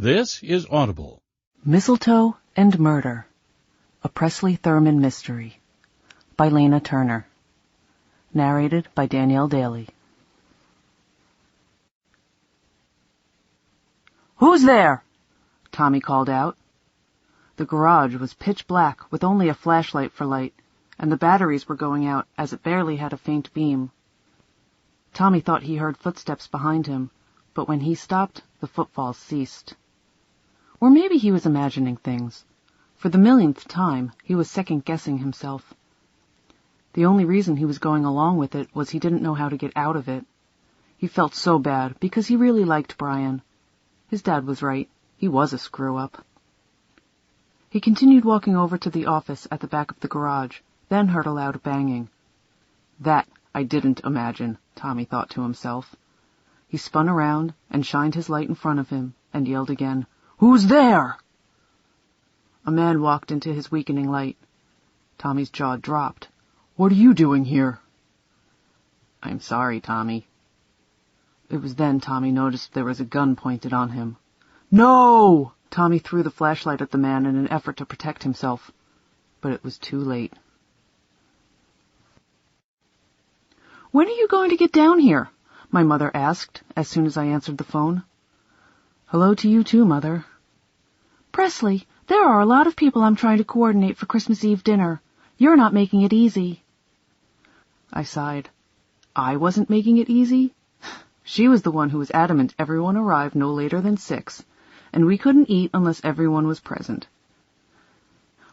This is Audible. Mistletoe and Murder, a Presley Thurman mystery, by Laina Turner. Narrated by Danielle Daly. "Who's there?" Tommy called out. The garage was pitch black with only a flashlight for light, and the batteries were going out as it barely had a faint beam. Tommy thought he heard footsteps behind him, but when he stopped, the footfalls ceased. Or maybe he was imagining things. For the millionth time, he was second-guessing himself. The only reason he was going along with it was he didn't know how to get out of it. He felt so bad because he really liked Brian. His dad was right. He was a screw-up. He continued walking over to the office at the back of the garage, then heard a loud banging. That I didn't imagine, Tommy thought to himself. He spun around and shined his light in front of him and yelled again, "Who's there?" A man walked into his weakening light. Tommy's jaw dropped. "What are you doing here?" "I'm sorry, Tommy." It was then Tommy noticed there was a gun pointed on him. "No!" Tommy threw the flashlight at the man in an effort to protect himself, but it was too late. "When are you going to get down here?" my mother asked as soon as I answered the phone. "Hello to you too, Mother." "Presley, there are a lot of people I'm trying to coordinate for Christmas Eve dinner. You're not making it easy." I sighed. I wasn't making it easy? She was the one who was adamant everyone arrive no later than 6, and we couldn't eat unless everyone was present.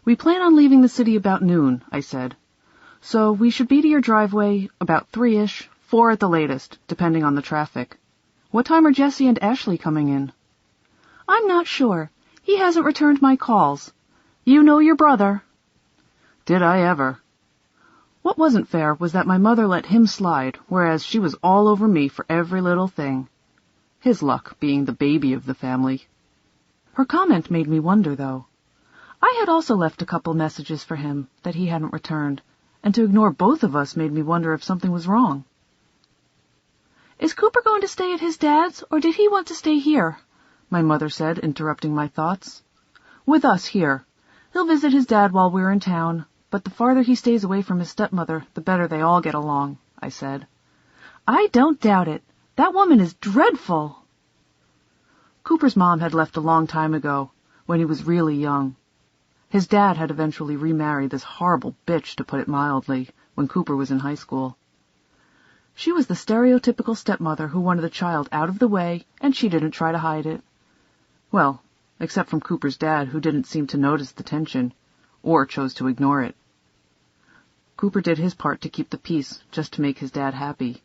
"We plan on leaving the city about noon," I said. "So we should be to your driveway about 3-ish, 4 at the latest, depending on the traffic. What time are Jesse and Ashley coming in?" "I'm not sure. He hasn't returned my calls. You know your brother." Did I ever? What wasn't fair was that my mother let him slide, whereas she was all over me for every little thing. His luck being the baby of the family. Her comment made me wonder, though. I had also left a couple messages for him that he hadn't returned, and to ignore both of us made me wonder if something was wrong. "Is Cooper going to stay at his dad's, or did he want to stay here?" my mother said, interrupting my thoughts. "With us here. He'll visit his dad while we're in town, but the farther he stays away from his stepmother, the better they all get along," I said. "I don't doubt it. That woman is dreadful." Cooper's mom had left a long time ago, when he was really young. His dad had eventually remarried this horrible bitch, to put it mildly, when Cooper was in high school. She was the stereotypical stepmother who wanted the child out of the way, and she didn't try to hide it. Well, except from Cooper's dad, who didn't seem to notice the tension, or chose to ignore it. Cooper did his part to keep the peace, just to make his dad happy.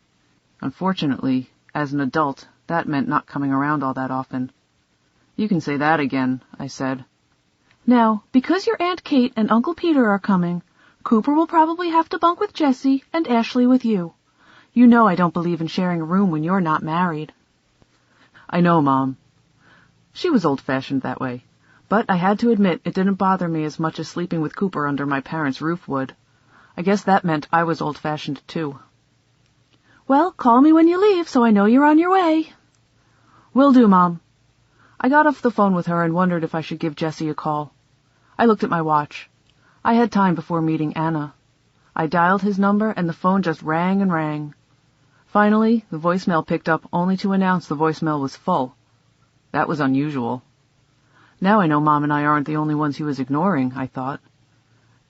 Unfortunately, as an adult, that meant not coming around all that often. "You can say that again," I said. "Now, because your Aunt Kate and Uncle Peter are coming, Cooper will probably have to bunk with Jessie and Ashley with you. You know I don't believe in sharing a room when you're not married." "I know, Mom." She was old-fashioned that way, but I had to admit it didn't bother me as much as sleeping with Cooper under my parents' roof would. I guess that meant I was old-fashioned too. "Well, call me when you leave so I know you're on your way." "Will do, Mom." I got off the phone with her and wondered if I should give Jesse a call. I looked at my watch. I had time before meeting Anna. I dialed his number and the phone just rang and rang. Finally, the voicemail picked up only to announce the voicemail was full. That was unusual. Now I know Mom and I aren't the only ones he was ignoring, I thought.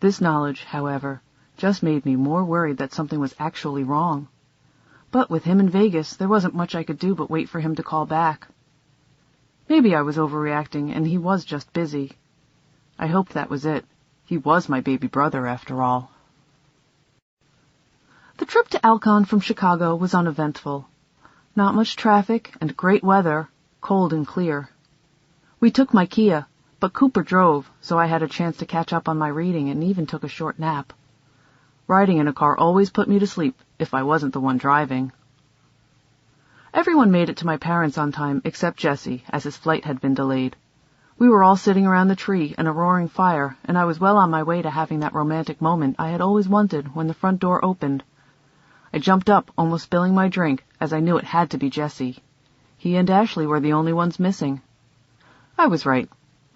This knowledge, however, just made me more worried that something was actually wrong. But with him in Vegas, there wasn't much I could do but wait for him to call back. Maybe I was overreacting and he was just busy. I hoped that was it. He was my baby brother, after all. The trip to Alcon from Chicago was uneventful. Not much traffic and great weather, cold and clear. We took my Kia, but Cooper drove, so I had a chance to catch up on my reading and even took a short nap. Riding in a car always put me to sleep, if I wasn't the one driving. Everyone made it to my parents on time except Jesse, as his flight had been delayed. We were all sitting around the tree and a roaring fire, and I was well on my way to having that romantic moment I had always wanted when the front door opened. I jumped up, almost spilling my drink, as I knew it had to be Jesse. He and Ashley were the only ones missing. I was right.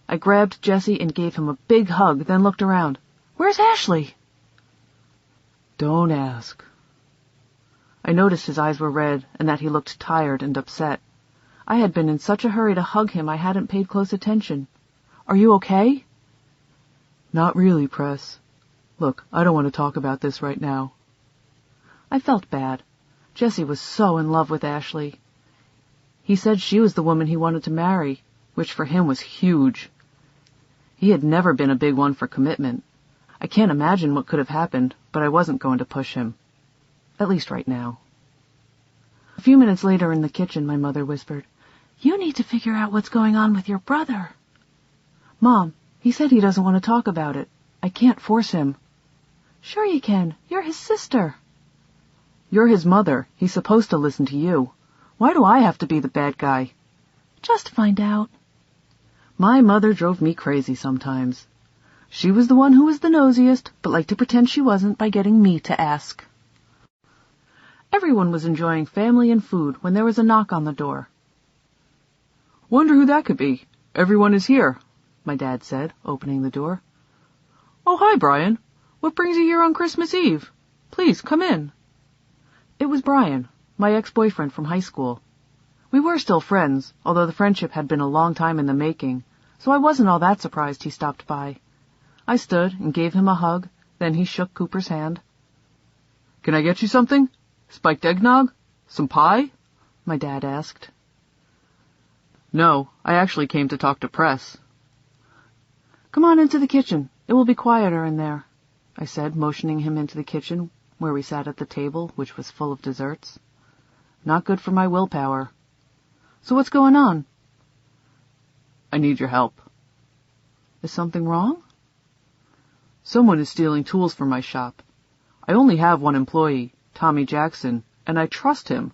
I grabbed Jesse and gave him a big hug, then looked around. Where's Ashley? Don't ask. I noticed his eyes were red and that he looked tired and upset. I had been in such a hurry to hug him I hadn't paid close attention. Are you okay? Not really, Press. Look, I don't want to talk about this right now. I felt bad. Jesse was so in love with Ashley. He said she was the woman he wanted to marry, which for him was huge. He had never been a big one for commitment. I can't imagine what could have happened, but I wasn't going to push him. At least right now. A few minutes later in the kitchen, my mother whispered, "You need to figure out what's going on with your brother." "Mom, he said he doesn't want to talk about it. I can't force him." "Sure you can. You're his sister." "You're his mother. He's supposed to listen to you. Why do I have to be the bad guy?" "Just find out." My mother drove me crazy sometimes. She was the one who was the nosiest, but liked to pretend she wasn't by getting me to ask. Everyone was enjoying family and food when there was a knock on the door. "Wonder who that could be. Everyone is here," my dad said, opening the door. "Oh, hi, Brian. What brings you here on Christmas Eve? Please, come in." It was Brian, my ex-boyfriend from high school. We were still friends, although the friendship had been a long time in the making, so I wasn't all that surprised he stopped by. I stood and gave him a hug, then he shook Cooper's hand. "Can I get you something? Spiked eggnog? Some pie?" my dad asked. "No, I actually came to talk to Press." "Come on into the kitchen. It will be quieter in there," I said, motioning him into the kitchen, where we sat at the table, which was full of desserts. Not good for my willpower. "So what's going on?" "I need your help." "Is something wrong?" "Someone is stealing tools from my shop. I only have one employee, Tommy Jackson, and I trust him,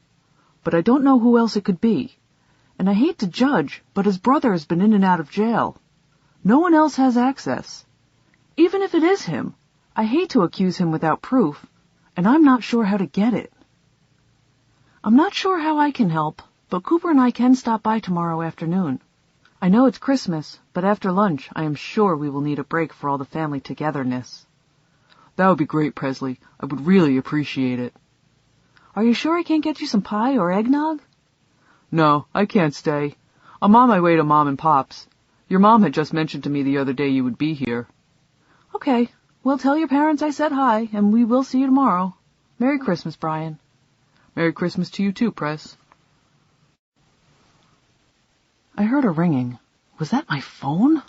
but I don't know who else it could be. And I hate to judge, but his brother has been in and out of jail. No one else has access. Even if it is him, I hate to accuse him without proof, and I'm not sure how to get it. I'm not sure how I can help, but Cooper and I can stop by tomorrow afternoon. I know it's Christmas, but after lunch I am sure we will need a break for all the family togetherness." "That would be great, Presley. I would really appreciate it." "Are you sure I can't get you some pie or eggnog?" "No, I can't stay. I'm on my way to Mom and Pop's. Your mom had just mentioned to me the other day you would be here." "Okay. Well, tell your parents I said hi, and we will see you tomorrow. Merry Christmas, Brian." "Merry Christmas to you too, Press." I heard a ringing. Was that my phone?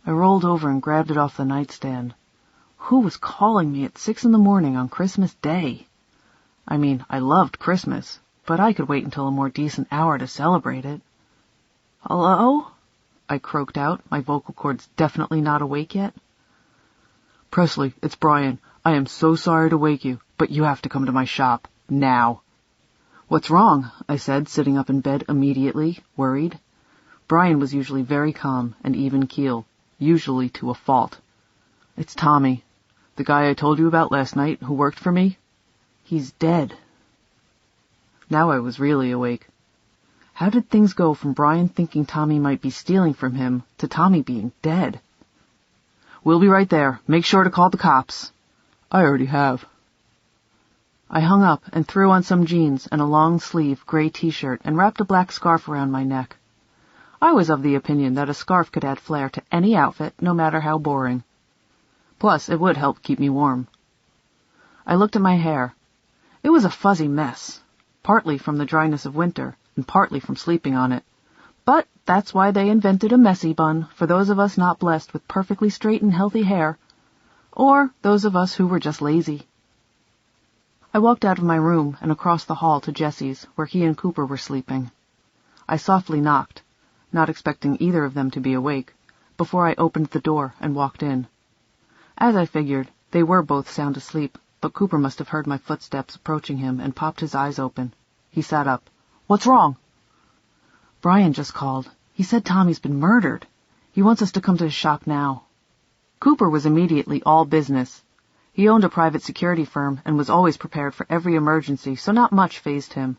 I rolled over and grabbed it off the nightstand. Who was calling me at 6 in the morning on Christmas Day? I mean, I loved Christmas, but I could wait until a more decent hour to celebrate it. "Hello?" I croaked out, my vocal cords definitely not awake yet. "Presley, it's Brian. I am so sorry to wake you, but you have to come to my shop. Now." "What's wrong?" I said, sitting up in bed immediately, worried. Brian was usually very calm and even-keel, usually to a fault. "It's Tommy. The guy I told you about last night who worked for me. He's dead." Now I was really awake. How did things go from Brian thinking Tommy might be stealing from him to Tommy being dead? "We'll be right there. Make sure to call the cops." "I already have." I hung up and threw on some jeans and a long-sleeve gray t-shirt and wrapped a black scarf around my neck. I was of the opinion that a scarf could add flair to any outfit, no matter how boring. Plus, it would help keep me warm. I looked at my hair. It was a fuzzy mess, partly from the dryness of winter and partly from sleeping on it. But that's why they invented a messy bun for those of us not blessed with perfectly straight and healthy hair, or those of us who were just lazy. I walked out of my room and across the hall to Jesse's, where he and Cooper were sleeping. I softly knocked, not expecting either of them to be awake, before I opened the door and walked in. As I figured, they were both sound asleep, but Cooper must have heard my footsteps approaching him and popped his eyes open. He sat up. "What's wrong?" "Brian just called. He said Tommy's been murdered. He wants us to come to his shop now." Cooper was immediately all business. He owned a private security firm and was always prepared for every emergency, so not much fazed him.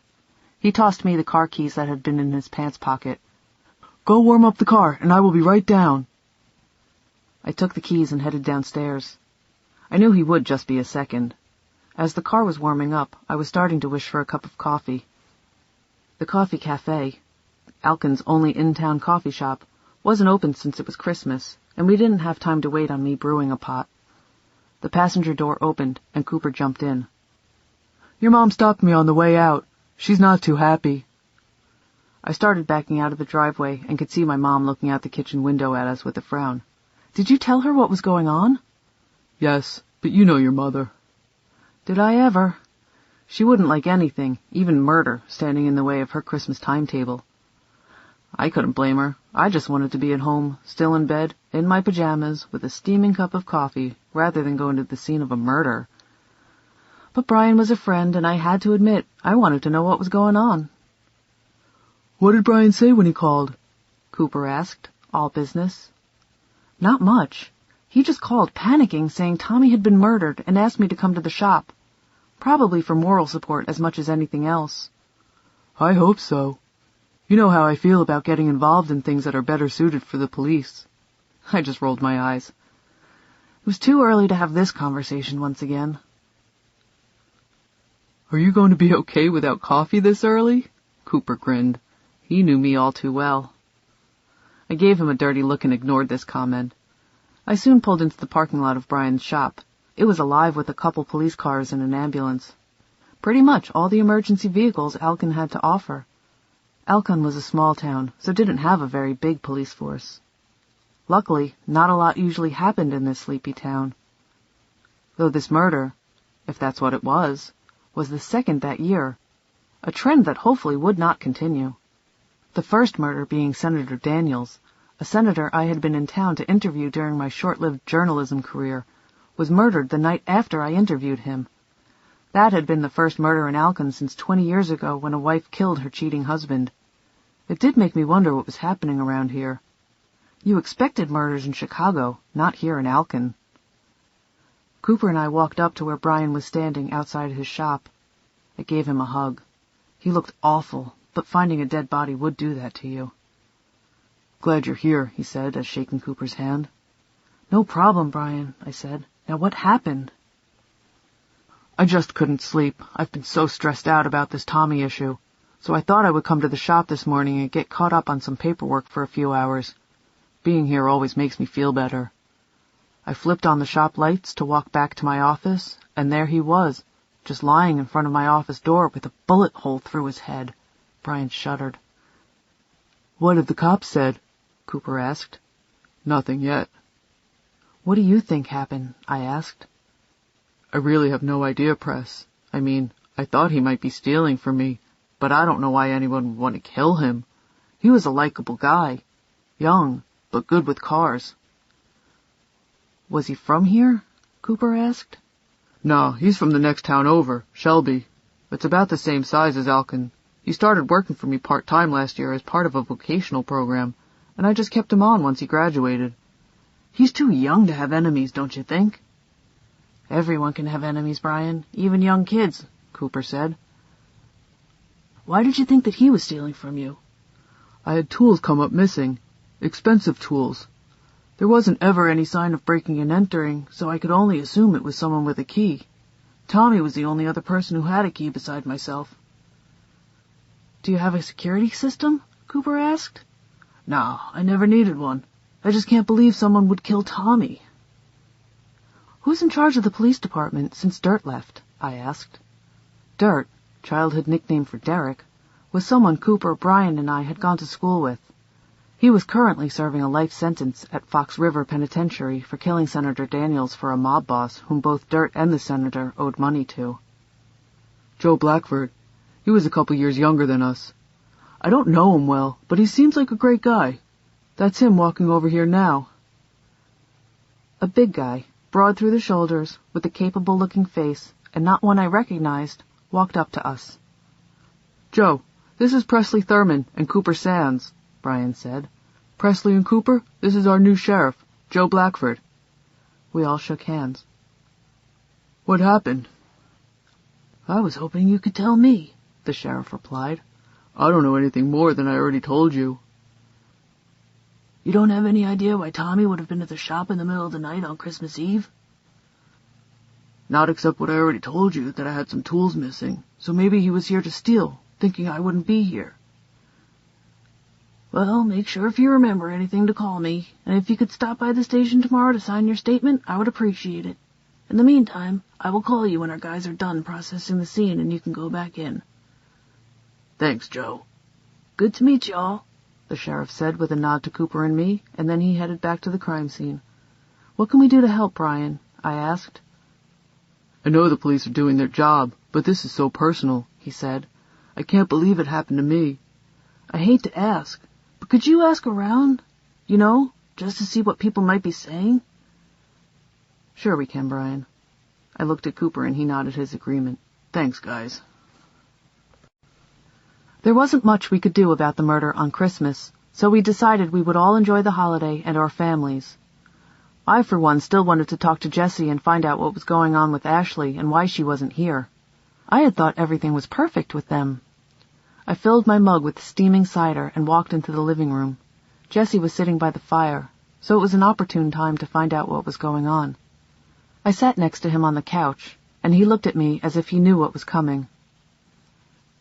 He tossed me the car keys that had been in his pants pocket. Go warm up the car, and I will be right down. I took the keys and headed downstairs. I knew he would just be a second. As the car was warming up, I was starting to wish for a cup of coffee. The coffee cafe, Alkin's only in-town coffee shop, wasn't open since it was Christmas, and we didn't have time to wait on me brewing a pot. The passenger door opened, and Cooper jumped in. Your mom stopped me on the way out. She's not too happy. I started backing out of the driveway and could see my mom looking out the kitchen window at us with a frown. Did you tell her what was going on? Yes, but you know your mother. Did I ever? She wouldn't like anything, even murder, standing in the way of her Christmas timetable. I couldn't blame her. I just wanted to be at home, still in bed, in my pajamas, with a steaming cup of coffee, rather than going to the scene of a murder. But Brian was a friend, and I had to admit, I wanted to know what was going on. What did Brian say when he called? Cooper asked, all business. Not much. He just called, panicking, saying Tommy had been murdered, and asked me to come to the shop. Probably for moral support as much as anything else. I hope so. You know how I feel about getting involved in things that are better suited for the police. I just rolled my eyes. It was too early to have this conversation once again. Are you going to be okay without coffee this early? Cooper grinned. He knew me all too well. I gave him a dirty look and ignored this comment. I soon pulled into the parking lot of Brian's shop. It was alive with a couple police cars and an ambulance. Pretty much all the emergency vehicles Alkin had to offer. Alkin was a small town, so didn't have a very big police force. Luckily, not a lot usually happened in this sleepy town. Though this murder, if that's what it was the second that year, a trend that hopefully would not continue. The first murder being Senator Daniels, a senator I had been in town to interview during my short-lived journalism career, was murdered the night after I interviewed him. That had been the first murder in Alkin since 20 years ago when a wife killed her cheating husband. It did make me wonder what was happening around here. You expected murders in Chicago, not here in Alkin. Cooper and I walked up to where Brian was standing outside his shop. I gave him a hug. He looked awful, but finding a dead body would do that to you. Glad you're here, he said, as shaking Cooper's hand. No problem, Brian, I said. Now what happened? I just couldn't sleep. I've been so stressed out about this Tommy issue. So I thought I would come to the shop this morning and get caught up on some paperwork for a few hours. Being here always makes me feel better. I flipped on the shop lights to walk back to my office, and there he was, just lying in front of my office door with a bullet hole through his head. Brian shuddered. What have the cops said? Cooper asked. Nothing yet. What do you think happened? I asked. I really have no idea, Press. I mean, I thought he might be stealing from me, but I don't know why anyone would want to kill him. He was a likable guy. Young, but good with cars. Was he from here? Cooper asked. No, he's from the next town over, Shelby. It's about the same size as Alkin. He started working for me part-time last year as part of a vocational program, and I just kept him on once he graduated. He's too young to have enemies, don't you think? Everyone can have enemies, Brian, even young kids, Cooper said. Why did you think that he was stealing from you? I had tools come up missing. Expensive tools. There wasn't ever any sign of breaking and entering, so I could only assume it was someone with a key. Tommy was the only other person who had a key beside myself. Do you have a security system? Cooper asked. No, I never needed one. I just can't believe someone would kill Tommy. Who's in charge of the police department since Dirt left? I asked. Dirt, childhood nickname for Derek, was someone Cooper, Brian, and I had gone to school with. He was currently serving a life sentence at Fox River Penitentiary for killing Senator Daniels for a mob boss whom both Dirt and the senator owed money to. Joe Blackford. He was a couple years younger than us. I don't know him well, but he seems like a great guy. That's him walking over here now. A big guy, broad through the shoulders, with a capable-looking face, and not one I recognized, walked up to us. Joe, this is Presley Thurman and Cooper Sands, Brian said. Presley and Cooper, this is our new sheriff, Joe Blackford. We all shook hands. What happened? I was hoping you could tell me, the sheriff replied. I don't know anything more than I already told you. You don't have any idea why Tommy would have been at the shop in the middle of the night on Christmas Eve? Not except what I already told you, that I had some tools missing, so maybe he was here to steal, thinking I wouldn't be here. Well, make sure if you remember anything to call me, and if you could stop by the station tomorrow to sign your statement, I would appreciate it. In the meantime, I will call you when our guys are done processing the scene and you can go back in. Thanks, Joe. Good to meet you all, the sheriff said with a nod to Cooper and me, and then he headed back to the crime scene. What can we do to help, Brian? I asked. I know the police are doing their job, but this is so personal, he said. I can't believe it happened to me. I hate to ask, but could you ask around? You know, just to see what people might be saying? Sure we can, Brian. I looked at Cooper and he nodded his agreement. Thanks, guys. There wasn't much we could do about the murder on Christmas, so we decided we would all enjoy the holiday and our families. I, for one, still wanted to talk to Jessie and find out what was going on with Ashley and why she wasn't here. I had thought everything was perfect with them. I filled my mug with steaming cider and walked into the living room. Jessie was sitting by the fire, so it was an opportune time to find out what was going on. I sat next to him on the couch, and he looked at me as if he knew what was coming.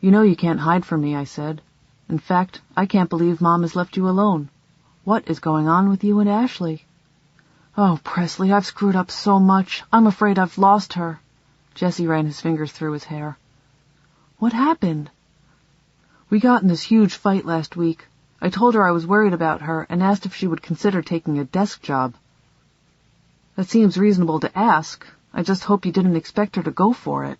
You know you can't hide from me, I said. In fact, I can't believe Mom has left you alone. What is going on with you and Ashley? Oh, Presley, I've screwed up so much. I'm afraid I've lost her. Jessie ran his fingers through his hair. What happened? We got in this huge fight last week. I told her I was worried about her and asked if she would consider taking a desk job. That seems reasonable to ask. I just hope you didn't expect her to go for it.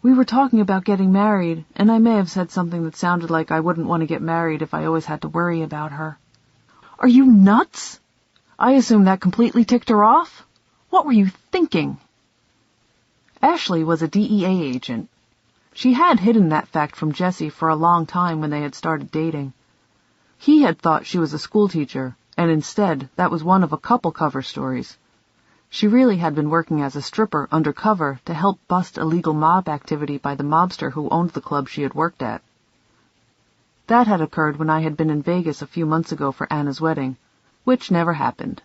We were talking about getting married, and I may have said something that sounded like I wouldn't want to get married if I always had to worry about her. Are you nuts? I assume that completely ticked her off? What were you thinking? Ashley was a DEA agent. She had hidden that fact from Jessie for a long time when they had started dating. He had thought she was a schoolteacher, and instead that was one of a couple cover stories. She really had been working as a stripper undercover to help bust illegal mob activity by the mobster who owned the club she had worked at. That had occurred when I had been in Vegas a few months ago for Anna's wedding, which never happened.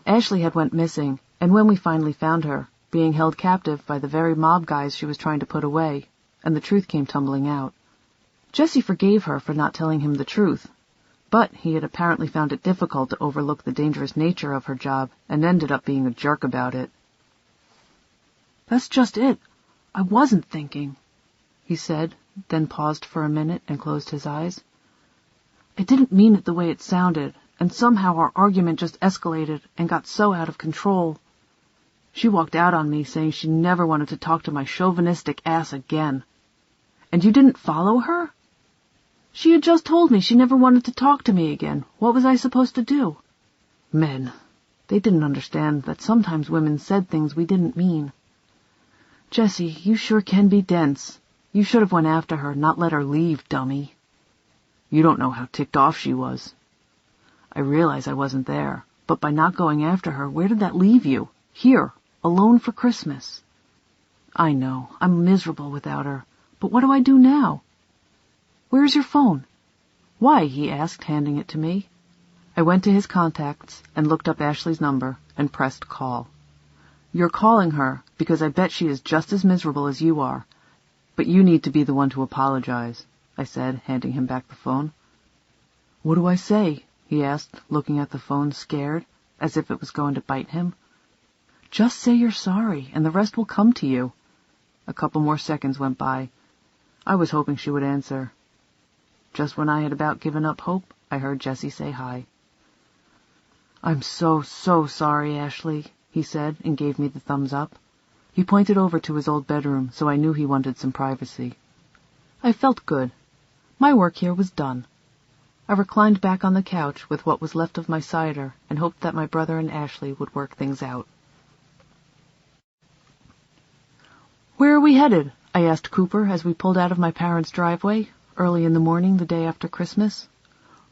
Ashley had went missing, and when we finally found her, being held captive by the very mob guys she was trying to put away, and the truth came tumbling out. Jessie forgave her for not telling him the truth, but he had apparently found it difficult to overlook the dangerous nature of her job and ended up being a jerk about it. That's just it. I wasn't thinking, he said, then paused for a minute and closed his eyes. I didn't mean it the way it sounded, and somehow our argument just escalated and got so out of control. She walked out on me saying she never wanted to talk to my chauvinistic ass again. And you didn't follow her? She had just told me she never wanted to talk to me again. What was I supposed to do? Men. They didn't understand that sometimes women said things we didn't mean. Jessie, you sure can be dense. You should have went after her, not let her leave, dummy. You don't know how ticked off she was. I realize I wasn't there, but by not going after her, where did that leave you? Here, alone for Christmas. I know, I'm miserable without her, but what do I do now? Where's your phone? Why? He asked, handing it to me. I went to his contacts and looked up Ashley's number and pressed call. You're calling her because I bet she is just as miserable as you are, but you need to be the one to apologize, I said, handing him back the phone. What do I say? He asked, looking at the phone scared, as if it was going to bite him. Just say you're sorry, and the rest will come to you. A couple more seconds went by. I was hoping she would answer. Just when I had about given up hope, I heard Jessie say hi. I'm so sorry, Ashley, he said, and gave me the thumbs up. He pointed over to his old bedroom, so I knew he wanted some privacy. I felt good. My work here was done. I reclined back on the couch with what was left of my cider and hoped that my brother and Ashley would work things out. Where are we headed? I asked Cooper as we pulled out of my parents' driveway, early in the morning the day after Christmas.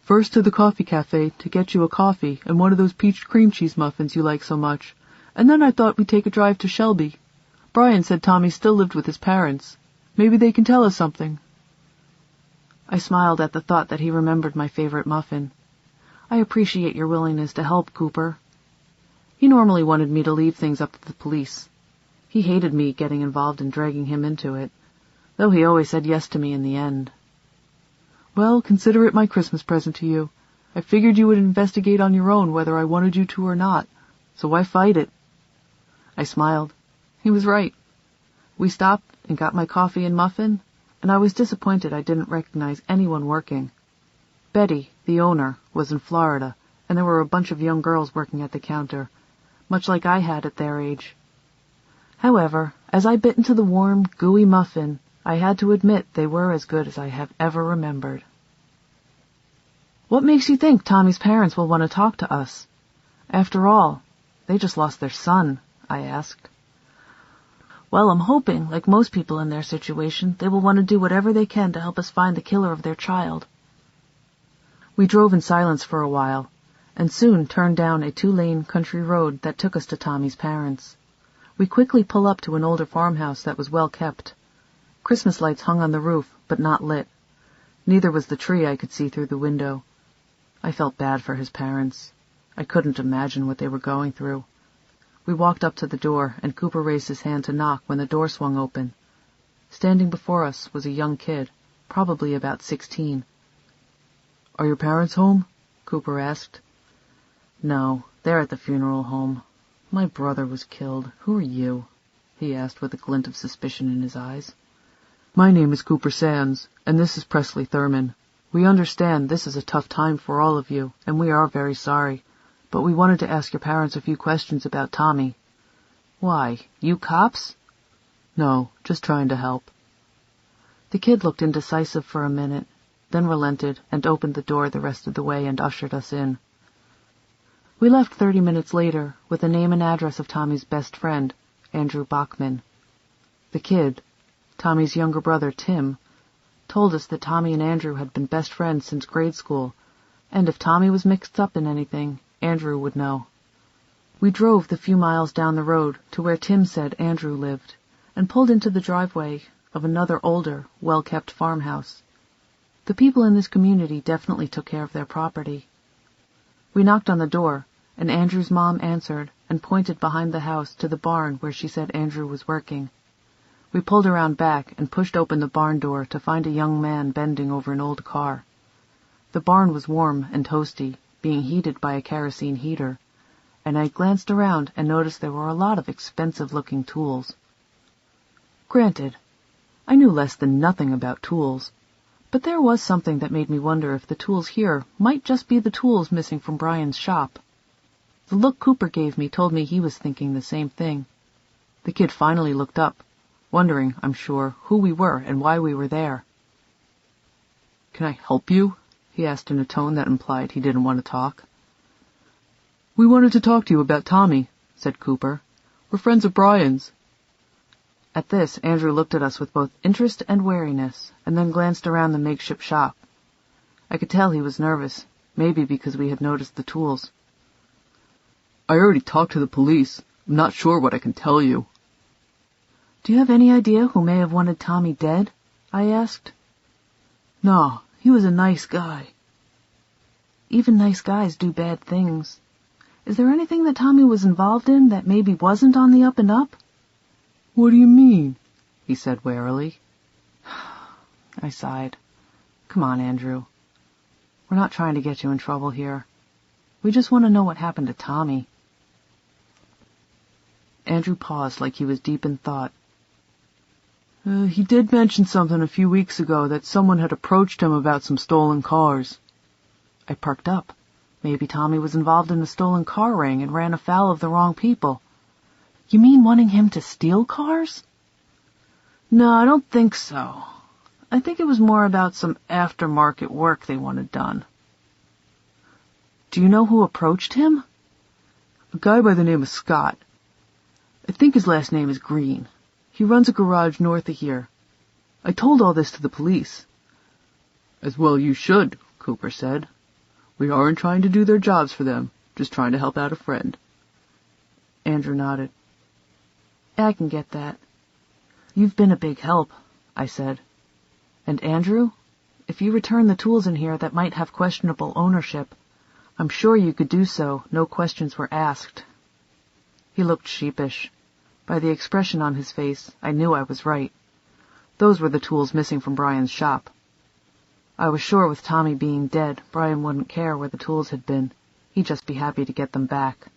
First to the coffee cafe to get you a coffee and one of those peach cream cheese muffins you like so much, and then I thought we'd take a drive to Shelby. Brian said Tommy still lived with his parents. Maybe they can tell us something. I smiled at the thought that he remembered my favorite muffin. I appreciate your willingness to help, Cooper. He normally wanted me to leave things up to the police. He hated me getting involved in dragging him into it, though he always said yes to me in the end. Well, consider it my Christmas present to you. I figured you would investigate on your own whether I wanted you to or not, so why fight it? I smiled. He was right. We stopped and got my coffee and muffin, and I was disappointed I didn't recognize anyone working. Betty, the owner, was in Florida, and there were a bunch of young girls working at the counter, much like I had at their age. However, as I bit into the warm, gooey muffin, I had to admit they were as good as I have ever remembered. What makes you think Tommy's parents will want to talk to us? After all, they just lost their son, I asked. Well, I'm hoping, like most people in their situation, they will want to do whatever they can to help us find the killer of their child. We drove in silence for a while, and soon turned down a 2-lane country road that took us to Tommy's parents. We quickly pull up to an older farmhouse that was well kept. Christmas lights hung on the roof, but not lit. Neither was the tree I could see through the window. I felt bad for his parents. I couldn't imagine what they were going through. We walked up to the door, and Cooper raised his hand to knock when the door swung open. Standing before us was a young kid, probably about 16. Are your parents home? Cooper asked. No, they're at the funeral home. My brother was killed. Who are you? He asked with a glint of suspicion in his eyes. My name is Cooper Sands, and this is Presley Thurman. We understand this is a tough time for all of you, and we are very sorry, but we wanted to ask your parents a few questions about Tommy. Why, you cops? No, just trying to help. The kid looked indecisive for a minute, then relented and opened the door the rest of the way and ushered us in. We left 30 minutes later with the name and address of Tommy's best friend, Andrew Bachman. The kid, Tommy's younger brother Tim, told us that Tommy and Andrew had been best friends since grade school, and if Tommy was mixed up in anything, Andrew would know. We drove the few miles down the road to where Tim said Andrew lived, and pulled into the driveway of another older, well-kept farmhouse. The people in this community definitely took care of their property. We knocked on the door, and Andrew's mom answered and pointed behind the house to the barn where she said Andrew was working. We pulled around back and pushed open the barn door to find a young man bending over an old car. The barn was warm and toasty, being heated by a kerosene heater, and I glanced around and noticed there were a lot of expensive-looking tools. Granted, I knew less than nothing about tools, but there was something that made me wonder if the tools here might just be the tools missing from Brian's shop. The look Cooper gave me told me he was thinking the same thing. The kid finally looked up, wondering, I'm sure, who we were and why we were there. Can I help you? He asked in a tone that implied he didn't want to talk. We wanted to talk to you about Tommy, said Cooper. We're friends of Brian's. At this, Andrew looked at us with both interest and wariness, and then glanced around the makeshift shop. I could tell he was nervous, maybe because we had noticed the tools. I already talked to the police. I'm not sure what I can tell you. Do you have any idea who may have wanted Tommy dead? I asked. No, he was a nice guy. Even nice guys do bad things. Is there anything that Tommy was involved in that maybe wasn't on the up and up? What do you mean? He said warily. I sighed. Come on, Andrew. We're not trying to get you in trouble here. We just want to know what happened to Tommy. Andrew paused like he was deep in thought. He did mention something a few weeks ago that someone had approached him about some stolen cars. I perked up. Maybe Tommy was involved in a stolen car ring and ran afoul of the wrong people. You mean wanting him to steal cars? No, I don't think so. I think it was more about some aftermarket work they wanted done. Do you know who approached him? A guy by the name of Scott. I think his last name is Green. He runs a garage north of here. I told all this to the police. As well you should, Cooper said. We aren't trying to do their jobs for them, just trying to help out a friend. Andrew nodded. I can get that. You've been a big help, I said. And Andrew, if you return the tools in here that might have questionable ownership, I'm sure you could do so. No questions were asked. He looked sheepish. By the expression on his face, I knew I was right. Those were the tools missing from Brian's shop. I was sure with Tommy being dead, Brian wouldn't care where the tools had been. He'd just be happy to get them back.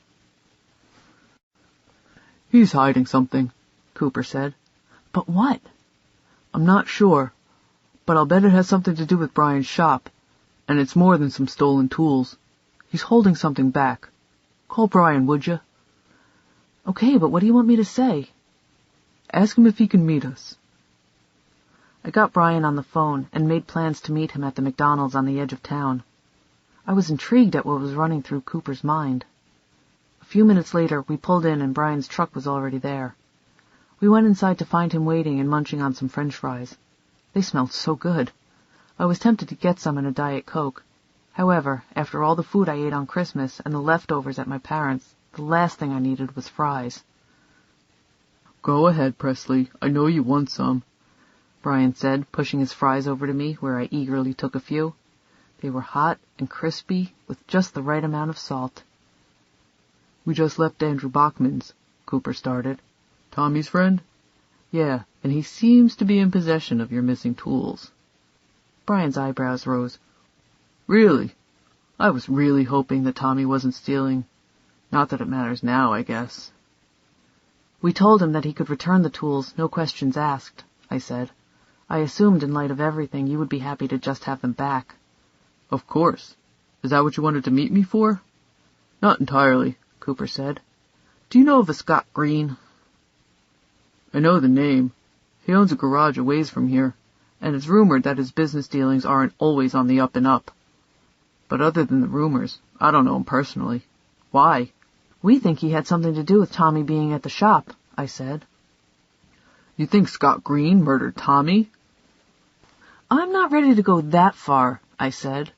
He's hiding something, Cooper said. But what? I'm not sure, but I'll bet it has something to do with Brian's shop, and it's more than some stolen tools. He's holding something back. Call Brian, would you? Okay, but what do you want me to say? Ask him if he can meet us. I got Brian on the phone and made plans to meet him at the McDonald's on the edge of town. I was intrigued at what was running through Cooper's mind. A few minutes later, we pulled in and Brian's truck was already there. We went inside to find him waiting and munching on some French fries. They smelled so good. I was tempted to get some and a Diet Coke. However, after all the food I ate on Christmas and the leftovers at my parents', the last thing I needed was fries. Go ahead, Presley. I know you want some, Brian said, pushing his fries over to me, where I eagerly took a few. They were hot and crispy, with just the right amount of salt. We just left Andrew Bachman's, Cooper started. Tommy's friend? Yeah, and he seems to be in possession of your missing tools. Brian's eyebrows rose. Really? I was really hoping that Tommy wasn't stealing. Not that it matters now, I guess. We told him that he could return the tools, no questions asked, I said. I assumed in light of everything you would be happy to just have them back. Of course. Is that what you wanted to meet me for? Not entirely, Cooper said. Do you know of a Scott Green? I know the name. He owns a garage a ways from here, and it's rumored that his business dealings aren't always on the up and up. But other than the rumors, I don't know him personally. Why? We think he had something to do with Tommy being at the shop, I said. You think Scott Green murdered Tommy? I'm not ready to go that far, I said.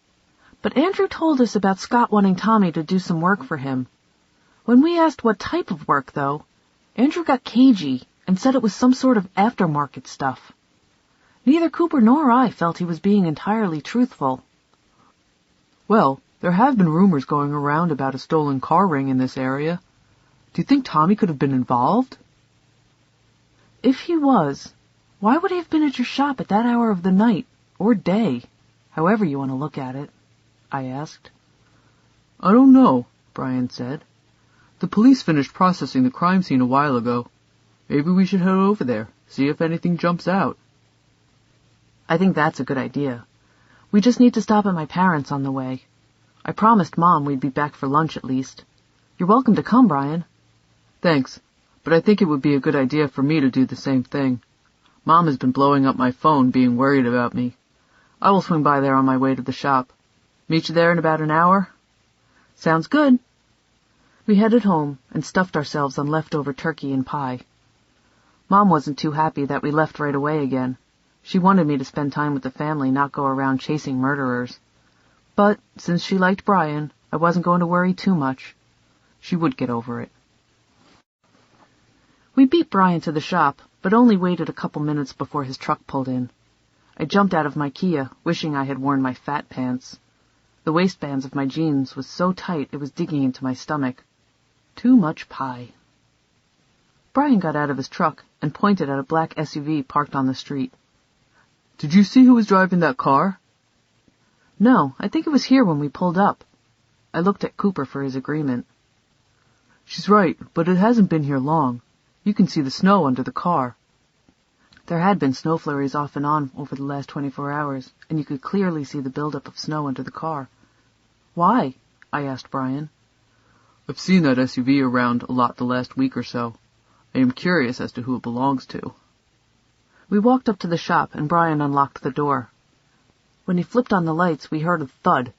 But Andrew told us about Scott wanting Tommy to do some work for him. When we asked what type of work, though, Andrew got cagey and said it was some sort of aftermarket stuff. Neither Cooper nor I felt he was being entirely truthful. Well, there have been rumors going around about a stolen car ring in this area. Do you think Tommy could have been involved? If he was, why would he have been at your shop at that hour of the night, or day, however you want to look at it? I asked. I don't know, Brian said. The police finished processing the crime scene a while ago. Maybe we should head over there, see if anything jumps out. I think that's a good idea. We just need to stop at my parents' on the way. I promised Mom we'd be back for lunch at least. You're welcome to come, Brian. Thanks, but I think it would be a good idea for me to do the same thing. Mom has been blowing up my phone, being worried about me. I will swing by there on my way to the shop. Meet you there in about an hour? Sounds good. We headed home and stuffed ourselves on leftover turkey and pie. Mom wasn't too happy that we left right away again. She wanted me to spend time with the family, not go around chasing murderers. But since she liked Brian, I wasn't going to worry too much. She would get over it. We beat Brian to the shop, but only waited a couple minutes before his truck pulled in. I jumped out of my Kia, wishing I had worn my fat pants. The waistbands of my jeans was so tight it was digging into my stomach. Too much pie. Brian got out of his truck and pointed at a black SUV parked on the street. Did you see who was driving that car? No, I think it was here when we pulled up. I looked at Cooper for his agreement. She's right, but it hasn't been here long. You can see the snow under the car. There had been snow flurries off and on over the last 24 hours, and you could clearly see the buildup of snow under the car. Why? I asked Brian. I've seen that SUV around a lot the last week or so. I am curious as to who it belongs to. We walked up to the shop, and Brian unlocked the door. When he flipped on the lights, we heard a thud.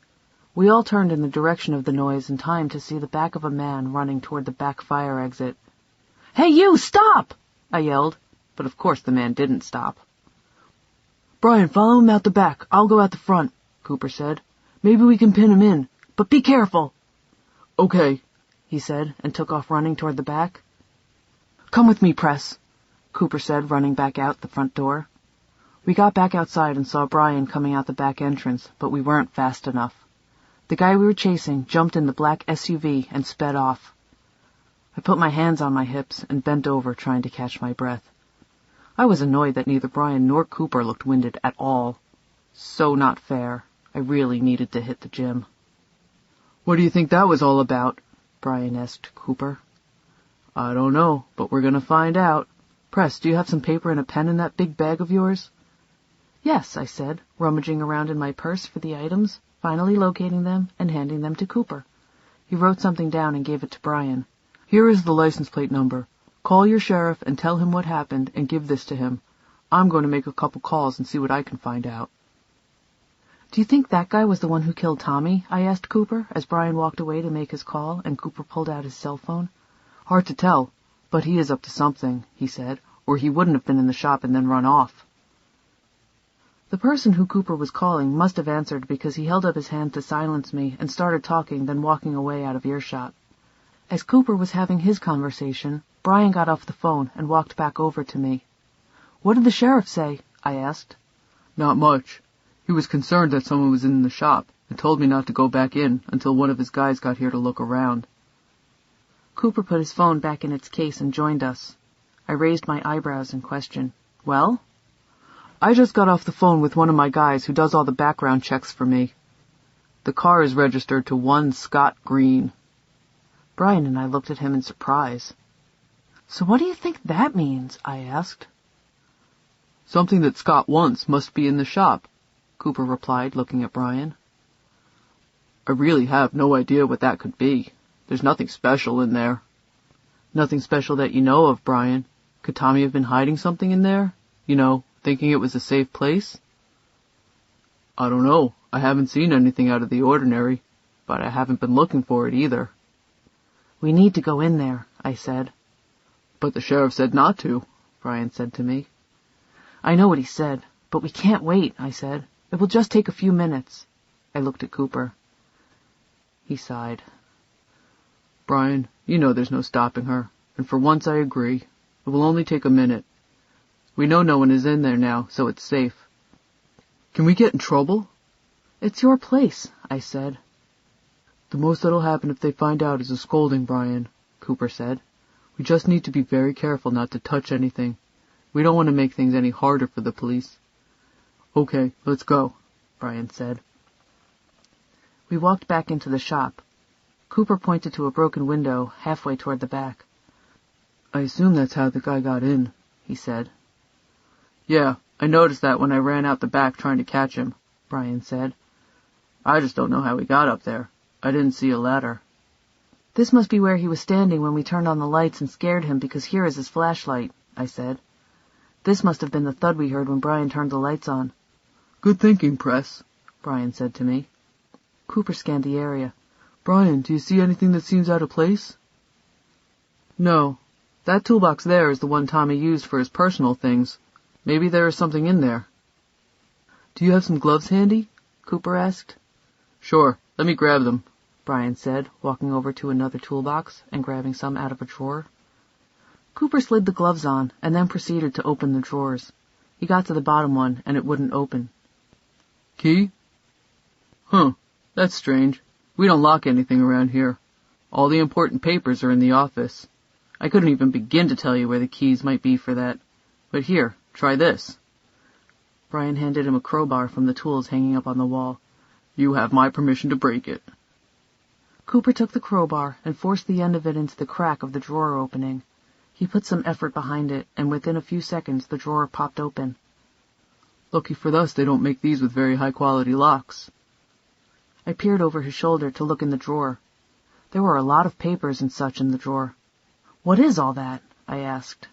We all turned in the direction of the noise in time to see the back of a man running toward the back fire exit. "Hey, you, stop!" I yelled, but of course the man didn't stop. "Brian, follow him out the back. I'll go out the front," Cooper said. "Maybe we can pin him in, but be careful." "Okay," he said, and took off running toward the back. "Come with me, Press," Cooper said, running back out the front door. We got back outside and saw Brian coming out the back entrance, but we weren't fast enough. The guy we were chasing jumped in the black SUV and sped off. I put my hands on my hips and bent over trying to catch my breath. I was annoyed that neither Brian nor Cooper looked winded at all. So not fair. I really needed to hit the gym. "What do you think that was all about?" Brian asked Cooper. "I don't know, but we're going to find out. Press, do you have some paper and a pen in that big bag of yours?" "Yes," I said, rummaging around in my purse for the items, finally locating them and handing them to Cooper. He wrote something down and gave it to Brian. "Here is the license plate number. Call your sheriff and tell him what happened and give this to him. I'm going to make a couple calls and see what I can find out." "Do you think that guy was the one who killed Tommy?" I asked Cooper as Brian walked away to make his call and Cooper pulled out his cell phone. "Hard to tell, but he is up to something," he said, "or he wouldn't have been in the shop and then run off." The person who Cooper was calling must have answered because he held up his hand to silence me and started talking, then walking away out of earshot. As Cooper was having his conversation, Brian got off the phone and walked back over to me. "What did the sheriff say?" I asked. "Not much. He was concerned that someone was in the shop and told me not to go back in until one of his guys got here to look around." Cooper put his phone back in its case and joined us. I raised my eyebrows in question. "Well?" "I just got off the phone with one of my guys who does all the background checks for me. The car is registered to 1 Scott Green." Brian and I looked at him in surprise. "So what do you think that means?" I asked. "Something that Scott wants must be in the shop," Cooper replied, looking at Brian. "I really have no idea what that could be. There's nothing special in there." "Nothing special that you know of, Brian. Could Tommy have been hiding something in there? You know, thinking it was a safe place?" "I don't know. I haven't seen anything out of the ordinary, but I haven't been looking for it either." "We need to go in there," I said. "But the sheriff said not to," Brian said to me. "I know what he said, but we can't wait," I said. "It will just take a few minutes." I looked at Cooper. He sighed. "Brian, you know there's no stopping her, and for once I agree. It will only take a minute. We know no one is in there now, so it's safe." "Can we get in trouble?" "It's your place," I said. "The most that'll happen if they find out is a scolding, Brian," Cooper said. "We just need to be very careful not to touch anything. We don't want to make things any harder for the police." "Okay, let's go," Brian said. We walked back into the shop. Cooper pointed to a broken window halfway toward the back. "I assume that's how the guy got in," he said. "Yeah, I noticed that when I ran out the back trying to catch him," Brian said. "I just don't know how he got up there. I didn't see a ladder." "This must be where he was standing when we turned on the lights and scared him because here is his flashlight," I said. "This must have been the thud we heard when Brian turned the lights on." "Good thinking, Press," Brian said to me. Cooper scanned the area. "Brian, do you see anything that seems out of place?" "No. That toolbox there is the one Tommy used for his personal things. Maybe there is something in there." "Do you have some gloves handy?" Cooper asked. "Sure. Let me grab them," Brian said, walking over to another toolbox and grabbing some out of a drawer. Cooper slid the gloves on and then proceeded to open the drawers. He got to the bottom one and it wouldn't open. "Key? Huh. That's strange. We don't lock anything around here. All the important papers are in the office. I couldn't even begin to tell you where the keys might be for that. But here, try this." Brian handed him a crowbar from the tools hanging up on the wall. "You have my permission to break it." Cooper took the crowbar and forced the end of it into the crack of the drawer opening. He put some effort behind it, and within a few seconds the drawer popped open. "Lucky for us they don't make these with very high-quality locks." I peered over his shoulder to look in the drawer. There were a lot of papers and such in the drawer. "What is all that?" I asked.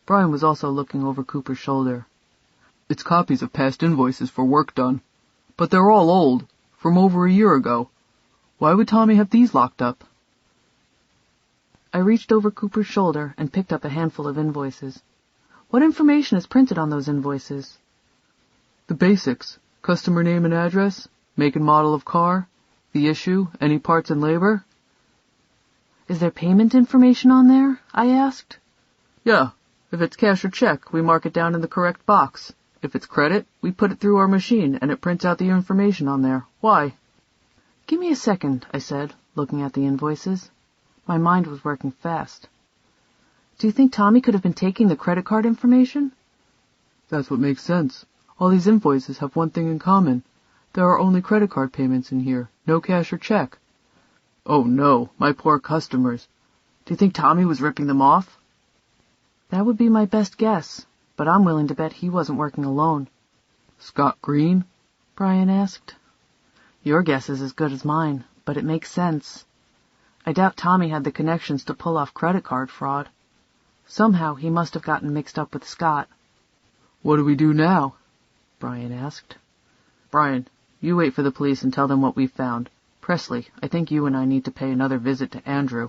Brian was also looking over Cooper's shoulder. "It's copies of past invoices for work done. But they're all old, from over a year ago. Why would Tommy have these locked up?" I reached over Cooper's shoulder and picked up a handful of invoices. "What information is printed on those invoices?" "The basics. Customer name and address, make and model of car, the issue, any parts and labor." "Is there payment information on there?" I asked. "Yeah. If it's cash or check, we mark it down in the correct box. If it's credit, we put it through our machine and it prints out the information on there. Why?" Give me a second, I said, looking at the invoices. My mind was working fast. Do you think Tommy could have been taking the credit card information? That's what makes sense. All these invoices have one thing in common. There are only credit card payments in here, no cash or check. Oh no, my poor customers. Do you think Tommy was ripping them off? That would be my best guess, but I'm willing to bet he wasn't working alone. Scott Green? Brian asked. Your guess is as good as mine, but it makes sense. I doubt Tommy had the connections to pull off credit card fraud. Somehow he must have gotten mixed up with Scott. What do we do now? Brian asked. Brian, you wait for the police and tell them what we've found. Presley, I think you and I need to pay another visit to Andrew.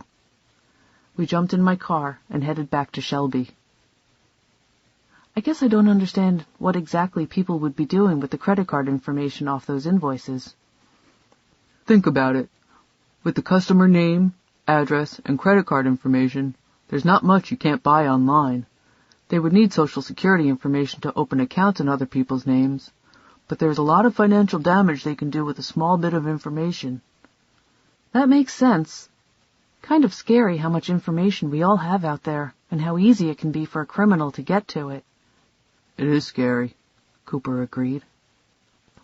We jumped in my car and headed back to Shelby. I guess I don't understand what exactly people would be doing with the credit card information off those invoices. Think about it. With the customer name, address, and credit card information, there's not much you can't buy online. They would need Social Security information to open accounts in other people's names, but there's a lot of financial damage they can do with a small bit of information. That makes sense. Kind of scary how much information we all have out there, and how easy it can be for a criminal to get to it. It is scary, Cooper agreed.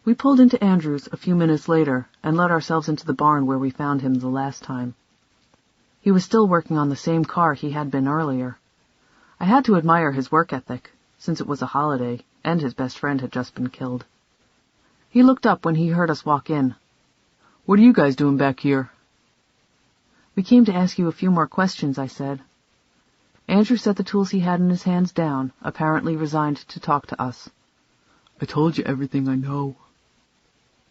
We pulled into Andrew's a few minutes later and let ourselves into the barn where we found him the last time. He was still working on the same car he had been earlier. I had to admire his work ethic, since it was a holiday and his best friend had just been killed. He looked up when he heard us walk in. What are you guys doing back here? We came to ask you a few more questions, I said. Andrew set the tools he had in his hands down, apparently resigned to talk to us. I told you everything I know.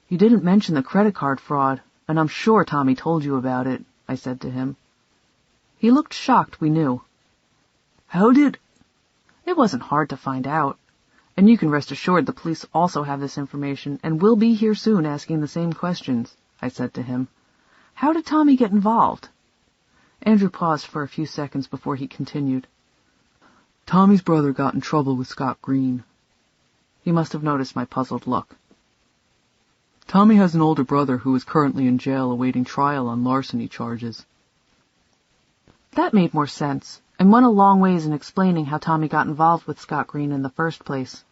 You didn't mention the credit card fraud, and I'm sure Tommy told you about it, I said to him. He looked shocked, we knew. How did... It wasn't hard to find out. And you can rest assured the police also have this information and will be here soon asking the same questions, I said to him. How did Tommy get involved? Andrew paused for a few seconds before he continued. Tommy's brother got in trouble with Scott Green. He must have noticed my puzzled look. Tommy has an older brother who is currently in jail awaiting trial on larceny charges. That made more sense, and went a long ways in explaining how Tommy got involved with Scott Green in the first place.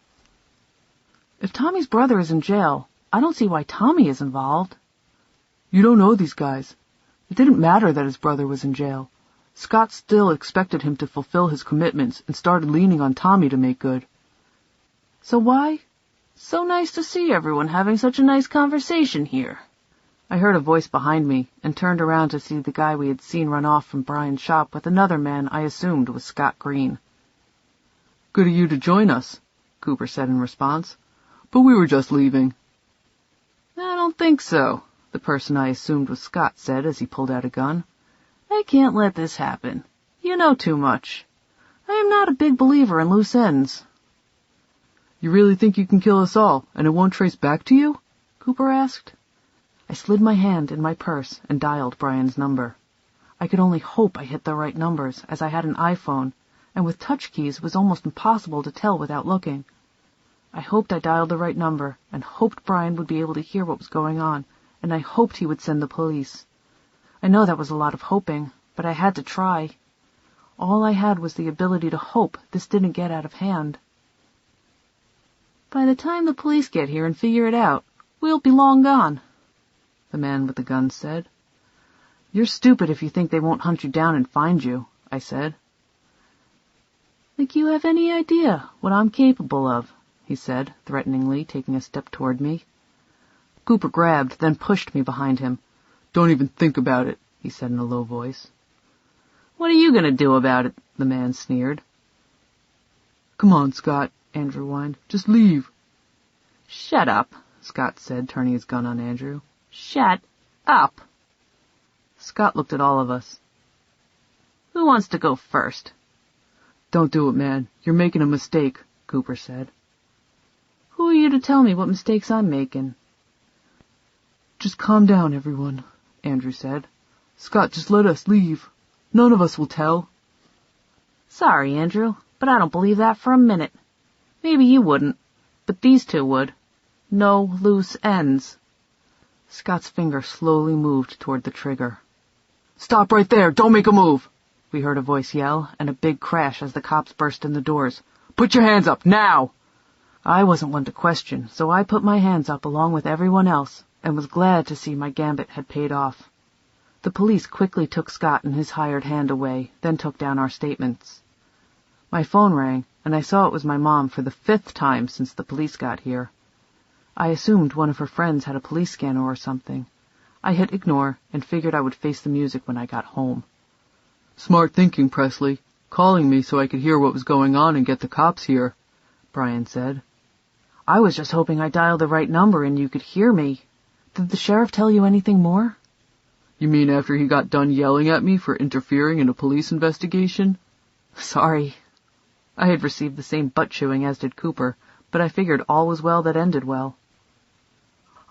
If Tommy's brother is in jail, I don't see why Tommy is involved. You don't know these guys. It didn't matter that his brother was in jail. Scott still expected him to fulfill his commitments and started leaning on Tommy to make good. So why? So nice to see everyone having such a nice conversation here. I heard a voice behind me and turned around to see the guy we had seen run off from Brian's shop with another man I assumed was Scott Green. Good of you to join us, Cooper said in response, but we were just leaving. I don't think so, the person I assumed was Scott said as he pulled out a gun. I can't let this happen. You know too much. I am not a big believer in loose ends. You really think you can kill us all, and it won't trace back to you? Cooper asked. I slid my hand in my purse and dialed Brian's number. I could only hope I hit the right numbers, as I had an iPhone, and with touch keys it was almost impossible to tell without looking. I hoped I dialed the right number, and hoped Brian would be able to hear what was going on, and I hoped he would send the police. I know that was a lot of hoping, but I had to try. All I had was the ability to hope this didn't get out of hand. By the time the police get here and figure it out, we'll be long gone, the man with the gun said. You're stupid if you think they won't hunt you down and find you, I said. Think you have any idea what I'm capable of, he said, threateningly, taking a step toward me. Cooper grabbed, then pushed me behind him. Don't even think about it, he said in a low voice. What are you going to do about it? The man sneered. Come on, Scott, Andrew whined. Just leave. Shut up, Scott said, turning his gun on Andrew. Shut up. Scott looked at all of us. Who wants to go first? Don't do it, man. You're making a mistake, Cooper said. Who are you to tell me what mistakes I'm making? Just calm down, everyone, Andrew said. Scott, just let us leave. None of us will tell. Sorry, Andrew, but I don't believe that for a minute. Maybe you wouldn't, but these two would. No loose ends. Scott's finger slowly moved toward the trigger. "Stop right there! Don't make a move!" We heard a voice yell, and a big crash as the cops burst in the doors. "Put your hands up, now!" I wasn't one to question, so I put my hands up along with everyone else, and was glad to see my gambit had paid off. The police quickly took Scott and his hired hand away, then took down our statements. My phone rang, and I saw it was my mom for the 5th time since the police got here. I assumed one of her friends had a police scanner or something. I hit ignore and figured I would face the music when I got home. "Smart thinking, Presley. Calling me so I could hear what was going on and get the cops here," Brian said. "I was just hoping I dialed the right number and you could hear me. Did the sheriff tell you anything more?" "You mean after he got done yelling at me for interfering in a police investigation?" "Sorry." I had received the same butt-chewing as did Cooper, but I figured all was well that ended well.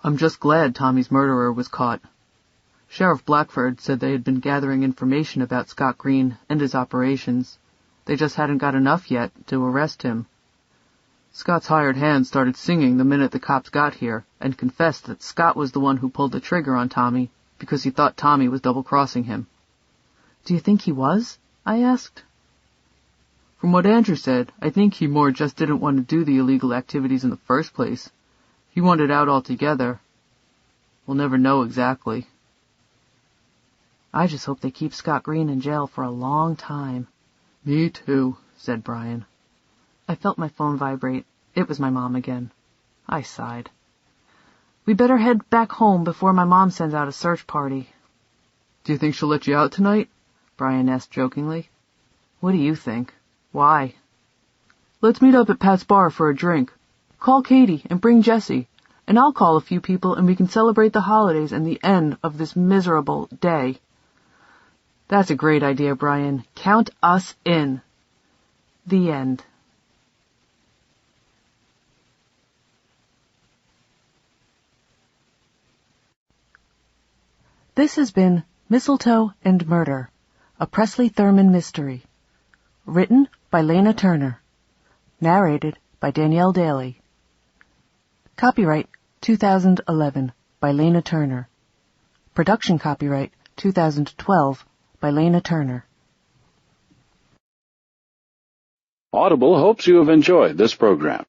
"I'm just glad Tommy's murderer was caught. Sheriff Blackford said they had been gathering information about Scott Green and his operations. They just hadn't got enough yet to arrest him. Scott's hired hand started singing the minute the cops got here and confessed that Scott was the one who pulled the trigger on Tommy because he thought Tommy was double-crossing him." "Do you think he was?" I asked. "From what Andrew said, I think he more just didn't want to do the illegal activities in the first place. He wanted out altogether. We'll never know exactly." "I just hope they keep Scott Green in jail for a long time." "Me too," said Brian. I felt my phone vibrate. It was my mom again. I sighed. "We better head back home before my mom sends out a search party." "Do you think she'll let you out tonight?" Brian asked jokingly. "What do you think? Why?" "Let's meet up at Pat's bar for a drink. Call Katie and bring Jessie, and I'll call a few people and we can celebrate the holidays and the end of this miserable day." "That's a great idea, Brian. Count us in." The end. This has been Mistletoe and Murder, a Presley Thurman mystery. Written by Laina Turner. Narrated by Danielle Daly. Copyright 2011 by Laina Turner. Production copyright 2012 by Laina Turner. Audible hopes you have enjoyed this program.